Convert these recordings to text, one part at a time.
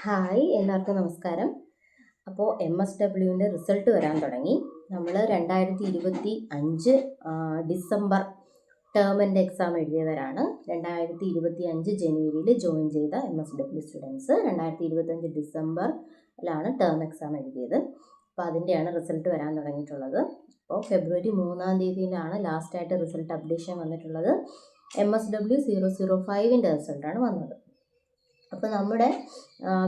Hi എല്ലാവർക്കും നമസ്കാരം. അപ്പോൾ MSWൻ്റെ റിസൾട്ട് വരാൻ തുടങ്ങി. നമ്മൾ 2025 ഡിസംബർ ടേമിൻ്റെ എക്സാം എഴുതിയവരാണ്. 2025 ജനുവരിയിൽ ജോയിൻ ചെയ്ത MSW സ്റ്റുഡൻസ് 2025 ഡിസംബറിലാണ് ടേം എക്സാം എഴുതിയത്. അപ്പോൾ അതിൻ്റെയാണ് റിസൾട്ട് വരാൻ തുടങ്ങിയിട്ടുള്ളത്. അപ്പോൾ ഫെബ്രുവരി 3-ാം തീയതിയിലാണ് ലാസ്റ്റായിട്ട് റിസൾട്ട് അപ്ഡേഷൻ വന്നിട്ടുള്ളത്. MSW 005ൻ്റെ റിസൾട്ടാണ് വന്നത്. അപ്പോൾ നമ്മുടെ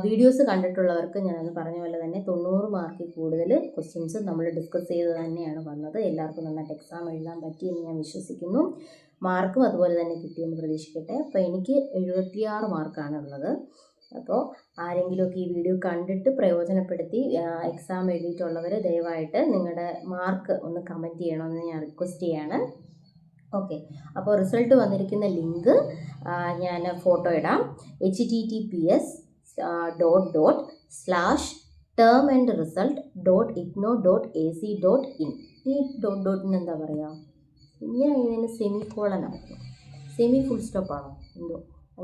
വീഡിയോസ് കണ്ടിട്ടുള്ളവർക്ക് ഞാനന്ന് പറഞ്ഞ പോലെ തന്നെ 90 മാർക്കിൽ കൂടുതൽ ക്വസ്റ്റ്യൻസ് നമ്മൾ ഡിസ്കസ് ചെയ്ത് തന്നെയാണ് വന്നത്. എല്ലാവർക്കും നന്നായിട്ട് എക്സാം എഴുതാൻ പറ്റിയെന്ന് ഞാൻ വിശ്വസിക്കുന്നു. മാർക്കും അതുപോലെ തന്നെ കിട്ടിയെന്ന് പ്രതീക്ഷിക്കട്ടെ. അപ്പോൾ എനിക്ക് 76 മാർക്കാണ് ഉള്ളത്. അപ്പോൾ ആരെങ്കിലുമൊക്കെ ഈ വീഡിയോ കണ്ടിട്ട് പ്രയോജനപ്പെടുത്തി എക്സാം എഴുതിയിട്ടുള്ളവർ ദയവായിട്ട് നിങ്ങളുടെ മാർക്ക് ഒന്ന് കമൻറ്റ് ചെയ്യണമെന്ന് ഞാൻ റിക്വസ്റ്റ് ചെയ്യാണ്. ഓക്കെ, അപ്പോൾ റിസൾട്ട് വന്നിരിക്കുന്ന ലിങ്ക് ഞാൻ ഫോട്ടോ ഇടാം. https:/termandresult.igno.ac.in. ഈ ഡോട്ടിന് എന്താ പറയുക, ഇങ്ങനെ ഇതിന് സെമിക്കോളനാണ്, സെമി ഫുൾ സ്റ്റോപ്പാണോ എന്തോ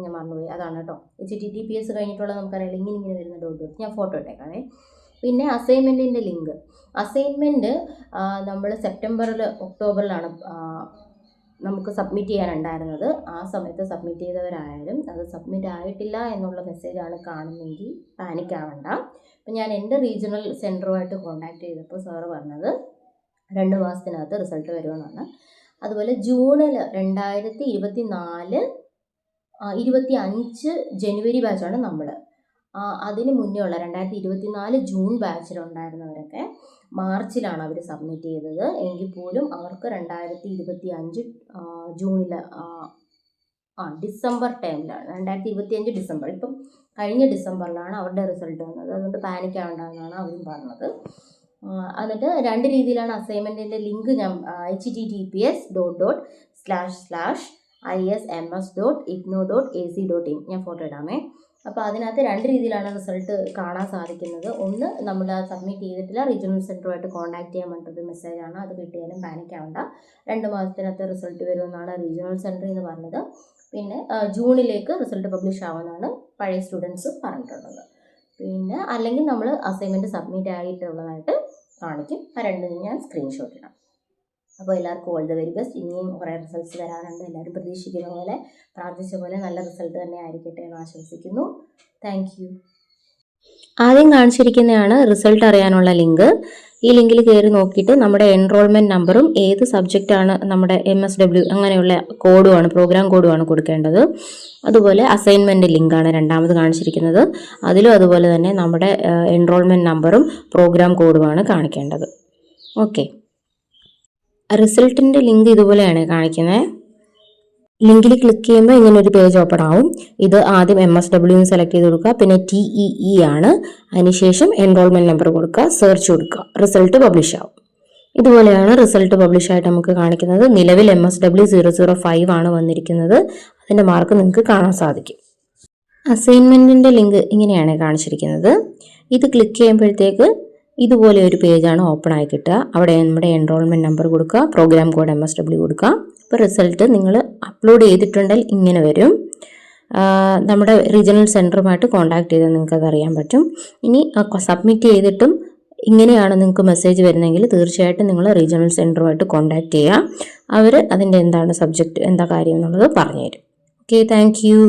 ഞാൻ മറന്നുപോയി, അതാണ് കേട്ടോ. https കഴിഞ്ഞിട്ടുള്ള നമുക്കറിയാം ഇങ്ങനെ വരുന്ന ഡോട്ട്. ഞാൻ ഫോട്ടോ ഇട്ടേക്കാവേ. പിന്നെ അസൈൻമെൻറ്റിൻ്റെ ലിങ്ക്. അസൈൻമെൻറ്റ് നമ്മൾ ഒക്ടോബറിലാണ് നമുക്ക് സബ്മിറ്റ് ചെയ്യാനുണ്ടായിരുന്നത്. ആ സമയത്ത് സബ്മിറ്റ് ചെയ്തവരായാലും അത് സബ്മിറ്റ് ആയിട്ടില്ല എന്നുള്ള മെസ്സേജാണ് കാണുന്നതെങ്കിൽ പാനിക് ആവണ്ട. അപ്പം ഞാൻ എൻ്റെ റീജിയണൽ സെൻറ്ററുമായിട്ട് കോൺടാക്ട് ചെയ്തപ്പോൾ സാറ് പറഞ്ഞത് 2 മാസത്തിനകത്ത് റിസൾട്ട് വരുമെന്നാണ്. അതുപോലെ ജൂണിൽ 2025 ജനുവരി ബാച്ചാണ് നമ്മൾ. അതിന് മുന്നേ ഉള്ള 2024 ജൂൺ ബാച്ചിലുണ്ടായിരുന്നവരൊക്കെ മാർച്ചിലാണ് അവർ സബ്മിറ്റ് ചെയ്തത്. എങ്കിൽ പോലും അവർക്ക് 2025 ജൂണിൽ ഡിസംബർ ടൈമിലാണ്, 2025 ഡിസംബർ, ഇപ്പം കഴിഞ്ഞ ഡിസംബറിലാണ് അവരുടെ റിസൾട്ട് വന്നത്. അതുകൊണ്ട് പാനിക് ആവേണ്ടെന്നാണ് അവരും പറഞ്ഞത്. എന്നിട്ട് 2 രീതിയിലാണ് അസൈൻമെൻറ്റിൻ്റെ ലിങ്ക് ഞാൻ https://isms.igno.ac.in ഞാൻ ഫോട്ടോ ഇടാമേ. അപ്പോൾ അതിനകത്ത് 2 രീതിയിലാണ് റിസൾട്ട് കാണാൻ സാധിക്കുന്നത്. ഒന്ന്, നമ്മൾ സബ്മിറ്റ് ചെയ്തിട്ടില്ല, റീജിയണൽ സെൻറ്ററുമായിട്ട് കോൺടാക്ട് ചെയ്യാൻ വേണ്ടിയിട്ടൊരു മെസ്സേജാണ്. അത് കിട്ടിയാലും പാനിക് ആവണ്ട. 2 മാസത്തിനകത്ത് റിസൾട്ട് വരുമെന്നാണ് റീജിയണൽ സെൻറ്ററിൽ നിന്ന് പറഞ്ഞത്. പിന്നെ ജൂണിലേക്ക് റിസൾട്ട് പബ്ലിഷ് ആവുമെന്നാണ് പഴയ സ്റ്റുഡൻസ് പറഞ്ഞിട്ടുള്ളത്. പിന്നെ അല്ലെങ്കിൽ നമ്മൾ അസൈൻമെൻറ്റ് സബ്മിറ്റ് ആയിട്ടുള്ളതായിട്ട് കാണിക്കും. ആ 2 ഞാൻ സ്ക്രീൻഷോട്ട് ഇടാം. അപ്പോൾ എല്ലാവർക്കും ഓൾ ദ വെരി ബെസ്റ്റ്. ഇനിയും കുറേ റിസൾട്ട്സ് വരാനുണ്ട്. എല്ലാവരും പ്രതീക്ഷിക്കുന്ന പോലെ, പ്രാർത്ഥിച്ച പോലെ നല്ല റിസൾട്ട് തന്നെ ആയിരിക്കട്ടെ എന്ന് ആശംസിക്കുന്നു. Thank you. ആദ്യം കാണിച്ചിരിക്കുന്നതാണ് റിസൾട്ട് അറിയാനുള്ള ലിങ്ക്. ഈ ലിങ്കിൽ കയറി നോക്കിയിട്ട് നമ്മുടെ എൻറോൾമെൻറ്റ് നമ്പറും ഏത് സബ്ജക്റ്റാണ് നമ്മുടെ MSW അങ്ങനെയുള്ള കോഡുമാണ്, പ്രോഗ്രാം കോഡുമാണ് കൊടുക്കേണ്ടത്. അതുപോലെ അസൈൻമെൻറ്റ് ലിങ്കാണ് രണ്ടാമത് കാണിച്ചിരിക്കുന്നത്. അതിലും അതുപോലെ തന്നെ നമ്മുടെ എൻറോൾമെൻറ്റ് നമ്പറും പ്രോഗ്രാം കോഡുമാണ് കാണിക്കേണ്ടത്. ഓക്കെ, റിസൾട്ടിൻ്റെ ലിങ്ക് ഇതുപോലെയാണ് കാണിക്കുന്നത്. ലിങ്കിൽ ക്ലിക്ക് ചെയ്യുമ്പോൾ ഇങ്ങനൊരു പേജ് ഓപ്പൺ ആവും. ഇത് ആദ്യം MSW സെലക്ട് ചെയ്ത് കൊടുക്കുക, പിന്നെ TEE ആണ്. അതിനുശേഷം എൻറോൾമെൻറ്റ് നമ്പർ കൊടുക്കുക, സെർച്ച് കൊടുക്കുക, റിസൾട്ട് പബ്ലിഷ് ആവും. ഇതുപോലെയാണ് റിസൾട്ട് പബ്ലിഷ് ആയിട്ട് നമുക്ക് കാണിക്കുന്നത്. നിലവിൽ MSW 005 ആണ് വന്നിരിക്കുന്നത്. അതിൻ്റെ മാർക്ക് നിങ്ങൾക്ക് കാണാൻ സാധിക്കും. അസൈൻമെൻറ്റിൻ്റെ ലിങ്ക് ഇങ്ങനെയാണ് കാണിച്ചിരിക്കുന്നത്. ഇത് ക്ലിക്ക് ചെയ്യുമ്പോഴത്തേക്ക് ഇതുപോലെ ഒരു പേജാണ് ഓപ്പൺ ആയി കിട്ടുക. അവിടെ നമ്മുടെ എൻറോൾമെൻറ്റ് നമ്പർ കൊടുക്കുക, പ്രോഗ്രാം കോഡ് MSW കൊടുക്കുക. ഇപ്പോൾ റിസൾട്ട് നിങ്ങൾ അപ്ലോഡ് ചെയ്തിട്ടുണ്ടെങ്കിൽ ഇങ്ങനെ വരും. നമ്മുടെ റീജിയണൽ സെൻറ്ററുമായിട്ട് കോൺടാക്ട് ചെയ്താൽ നിങ്ങൾക്കത് അറിയാൻ പറ്റും. ഇനി സബ്മിറ്റ് ചെയ്തിട്ടും ഇങ്ങനെയാണ് നിങ്ങൾക്ക് മെസ്സേജ് വരുന്നതെങ്കിൽ തീർച്ചയായിട്ടും നിങ്ങൾ റീജിയണൽ സെൻറ്ററുമായിട്ട് കോൺടാക്ട് ചെയ്യുക. അവർ അതിൻ്റെ എന്താണ് സബ്ജക്റ്റ്, എന്താ കാര്യം എന്നുള്ളത് പറഞ്ഞു തരും. Okay, thank you.